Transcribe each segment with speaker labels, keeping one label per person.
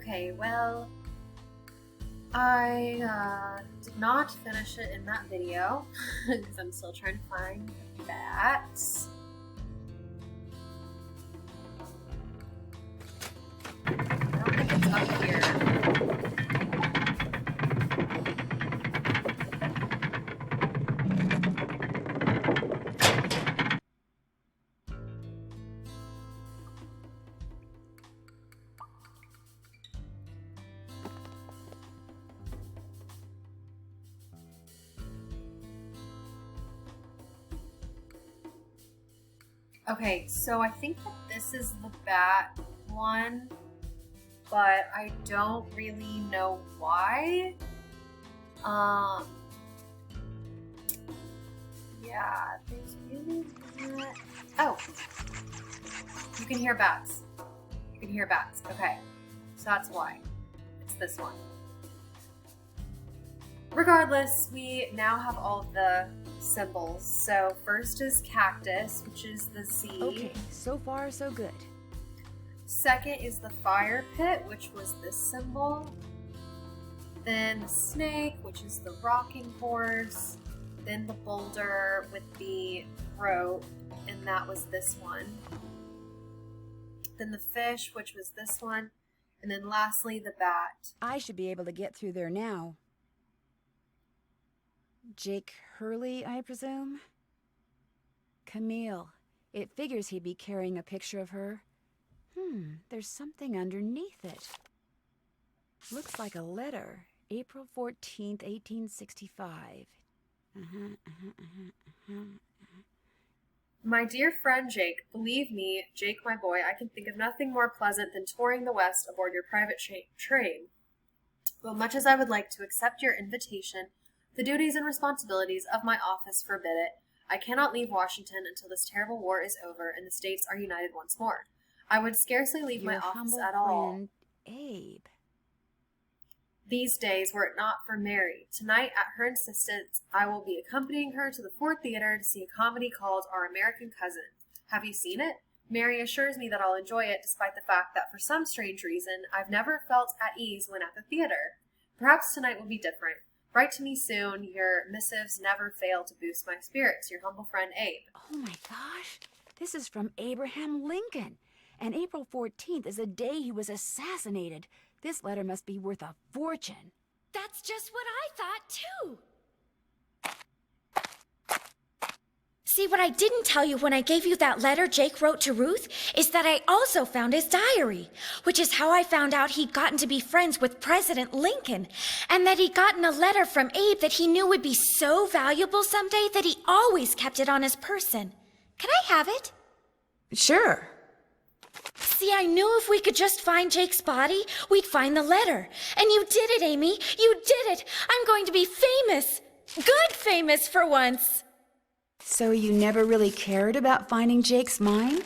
Speaker 1: Okay, well, I did not finish it in that video because I'm still trying to find the bats. I don't think it's up here. Okay, so I think that this is the bat one, but I don't really know why. Yeah, there's really not... Oh! You can hear bats. You can hear bats. Okay, so that's why. It's this one. Regardless, we now have all of the symbols. So first is cactus, which is the Z.
Speaker 2: Okay, so far so good.
Speaker 1: Second is the fire pit, which was this symbol. Then the snake, which is the rocking horse. Then the boulder with the rope, and that was this one. Then the fish, which was this one. And then lastly, the bat.
Speaker 2: I should be able to get through there now. Jake Hurley, I presume? Camille. It figures he'd be carrying a picture of her. There's something underneath it. Looks like a letter. April 14th, 1865.
Speaker 1: My dear friend Jake, believe me, Jake, my boy, I can think of nothing more pleasant than touring the West aboard your private train. But much as I would like to accept your invitation, the duties and responsibilities of my office forbid it. I cannot leave Washington until this terrible war is over and the states are united once more. I would scarcely leave my office at all.
Speaker 2: Friend, Abe.
Speaker 1: These days, were it not for Mary. Tonight, at her insistence, I will be accompanying her to the Ford Theater to see a comedy called Our American Cousin. Have you seen it? Mary assures me that I'll enjoy it despite the fact that for some strange reason, I've never felt at ease when at the theater. Perhaps tonight will be different. Write to me soon. Your missives never fail to boost my spirits. Your humble friend, Abe.
Speaker 2: Oh my gosh. This is from Abraham Lincoln. And April 14th is the day he was assassinated. This letter must be worth a fortune.
Speaker 3: That's just what I thought, too. See, what I didn't tell you when I gave you that letter Jake wrote to Ruth is that I also found his diary, which is how I found out he'd gotten to be friends with President Lincoln, and that he'd gotten a letter from Abe that he knew would be so valuable someday that he always kept it on his person. Can I have it?
Speaker 2: Sure.
Speaker 3: See, I knew if we could just find Jake's body, we'd find the letter. And you did it, Amy. You did it. I'm going to be famous. Good famous for once.
Speaker 2: So you never really cared about finding Jake's mine?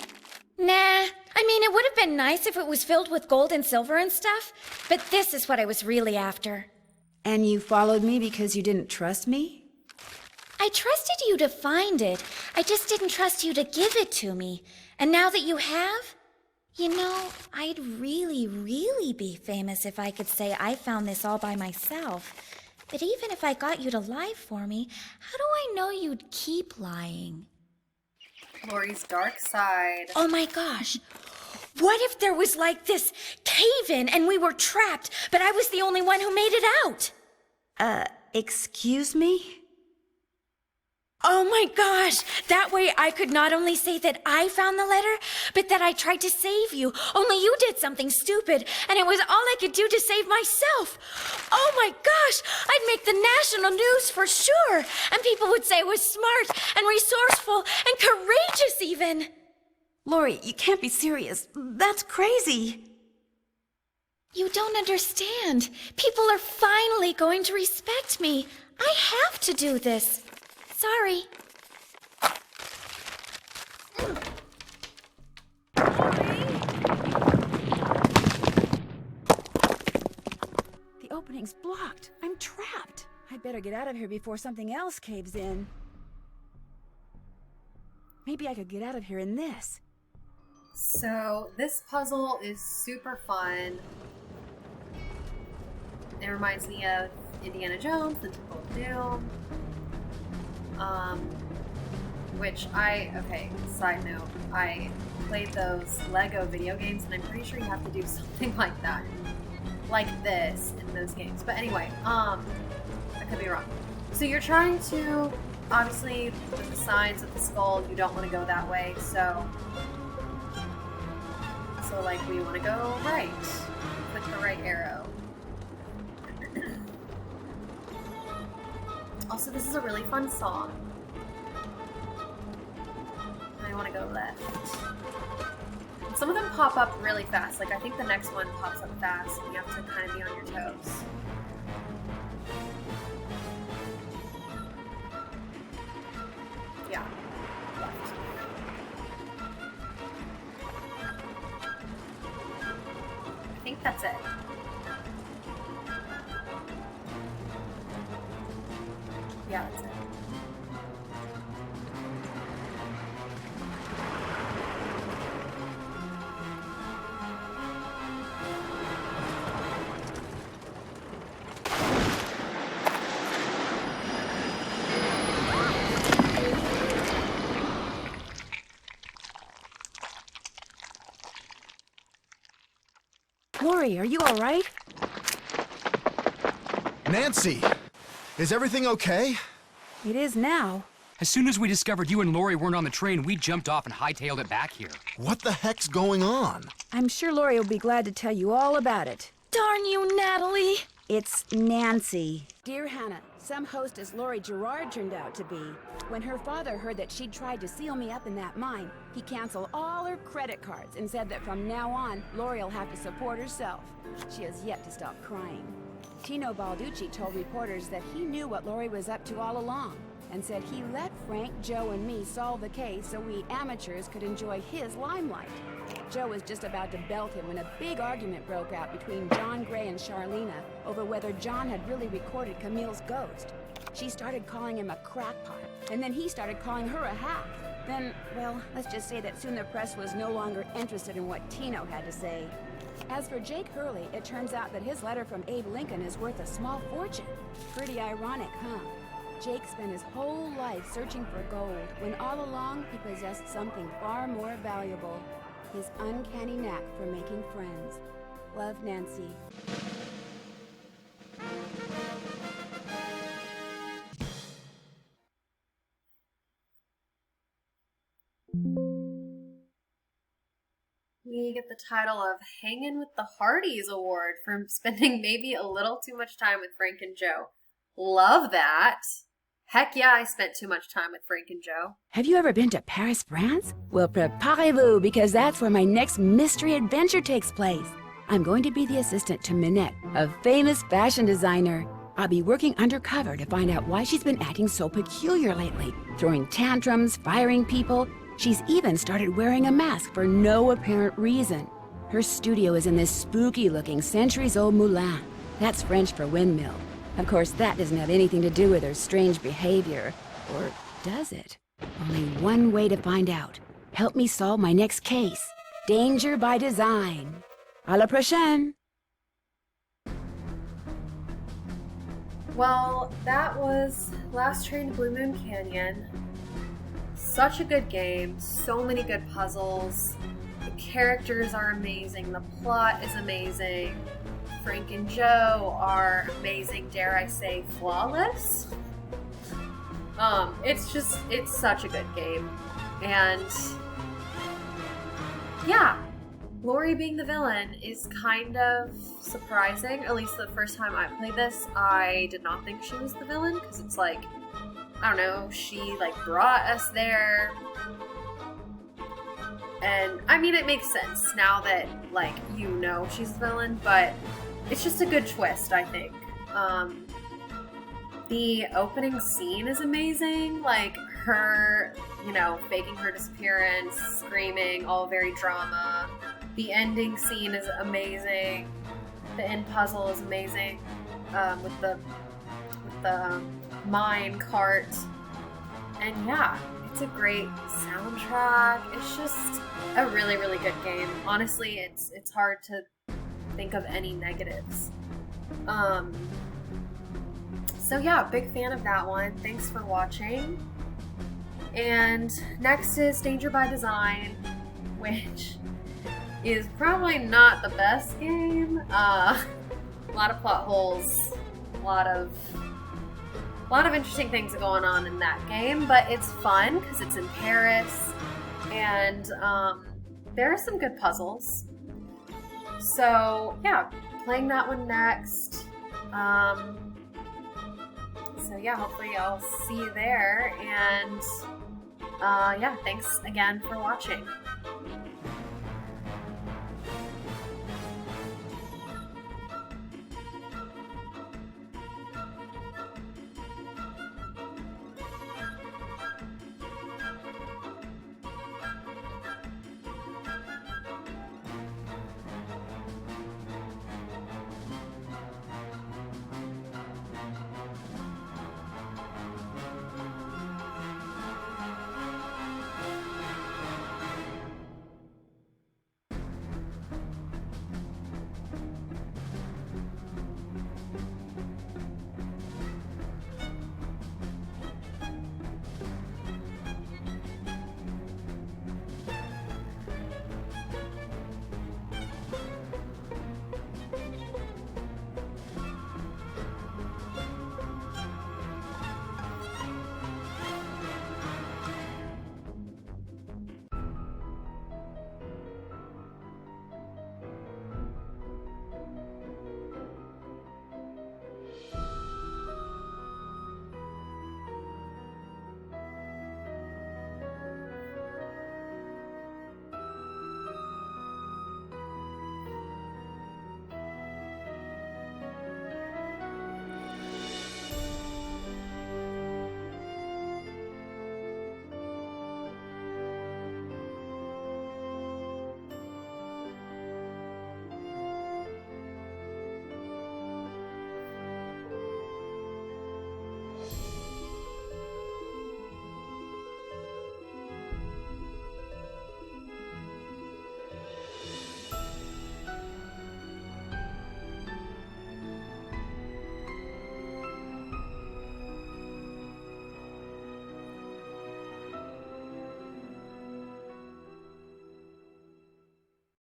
Speaker 3: Nah. I mean, it would have been nice if it was filled with gold and silver and stuff, but this is what I was really after.
Speaker 2: And you followed me because you didn't trust me?
Speaker 3: I trusted you to find it. I just didn't trust you to give it to me. And now that you have... You know, I'd really, really be famous if I could say I found this all by myself. But even if I got you to lie for me, how do I know you'd keep lying?
Speaker 1: Lori's dark side.
Speaker 3: Oh my gosh. What if there was like this cave-in and we were trapped, but I was the only one who made it out?
Speaker 2: Excuse me?
Speaker 3: Oh my gosh! That way I could not only say that I found the letter, but that I tried to save you. Only you did something stupid, and it was all I could do to save myself. Oh my gosh! I'd make the national news for sure, and people would say I was smart and resourceful and courageous even.
Speaker 2: Lori, you can't be serious. That's crazy.
Speaker 3: You don't understand. People are finally going to respect me. I have to do this. Sorry.
Speaker 2: The opening's blocked. I'm trapped. I'd better get out of here before something else caves in. Maybe I could get out of here in this.
Speaker 1: So this puzzle is super fun. It reminds me of Indiana Jones, The Temple of Doom. Which side note, I played those Lego video games, and I'm pretty sure you have to do something like that. Like this in those games. But anyway, I could be wrong. So you're trying to, obviously, with the signs of the skull, you don't want to go that way, so like, we want to go right. Click the right arrow. Also, this is a really fun song. I want to go left. And some of them pop up really fast. Like, I think the next one pops up fast, and you have to kind of be on your toes. Yeah. Left. I think that's it. Yeah, that's it.
Speaker 2: Lori, are you all right?
Speaker 4: Nancy, is everything okay?
Speaker 2: It is now.
Speaker 5: As soon as we discovered you and Lori weren't on the train, we jumped off and hightailed it back here.
Speaker 4: What the heck's going on?
Speaker 2: I'm sure Lori will be glad to tell you all about it.
Speaker 3: Darn you, Natalie!
Speaker 2: It's Nancy. Dear Hannah, some hostess Lori Gerard turned out to be. When her father heard that she'd tried to seal me up in that mine, he canceled all her credit cards and said that from now on, Lori'll have to support herself. She has yet to stop crying. Tino Balducci told reporters that he knew what Lori was up to all along, and said he let Frank, Joe, and me solve the case so we amateurs could enjoy his limelight. Joe was just about to belt him when a big argument broke out between John Gray and Charlena over whether John had really recorded Camille's ghost. She started calling him a crackpot, and then he started calling her a hack. Then, well, let's just say that soon the press was no longer interested in what Tino had to say. As for Jake Hurley, it turns out that his letter from Abe Lincoln is worth a small fortune. Pretty ironic, huh? Jake spent his whole life searching for gold, when all along he possessed something far more valuable. His uncanny knack for making friends. Love, Nancy.
Speaker 1: We get the title of Hangin' with the Hardys Award for spending maybe a little too much time with Frank and Joe. Love that. Heck yeah, I spent too much time with Frank and Joe.
Speaker 2: Have you ever been to Paris, France? Well, preparez-vous, because that's where my next mystery adventure takes place. I'm going to be the assistant to Minette, a famous fashion designer. I'll be working undercover to find out why she's been acting so peculiar lately, throwing tantrums, firing people. She's even started wearing a mask for no apparent reason. Her studio is in this spooky-looking centuries-old moulin. That's French for windmill. Of course, that doesn't have anything to do with her strange behavior. Or does it? Only one way to find out. Help me solve my next case. Danger by design. À la prochaine!
Speaker 1: Well, that was Last Train to Blue Moon Canyon. Such a good game, so many good puzzles. The characters are amazing, the plot is amazing. Frank and Joe are amazing, dare I say, flawless. It's such a good game. And yeah, Lori being the villain is kind of surprising. At least the first time I played this, I did not think she was the villain, because it's like, I don't know, she like brought us there. And I mean, it makes sense now that like you know she's the villain, but it's just a good twist, I think. The opening scene is amazing, like her, you know, faking her disappearance, screaming, all very drama. The ending scene is amazing. The end puzzle is amazing, with the mine cart. And yeah, it's a great soundtrack. It's just a really, really good game. Honestly, it's hard to think of any negatives. So yeah, big fan of that one. Thanks for watching. And next is Danger by Design, which is probably not the best game. A lot of plot holes, a lot of interesting things going on in that game, but it's fun because it's in Paris, and there are some good puzzles. So yeah, playing that one next. So yeah, hopefully I'll see you there, and yeah, thanks again for watching.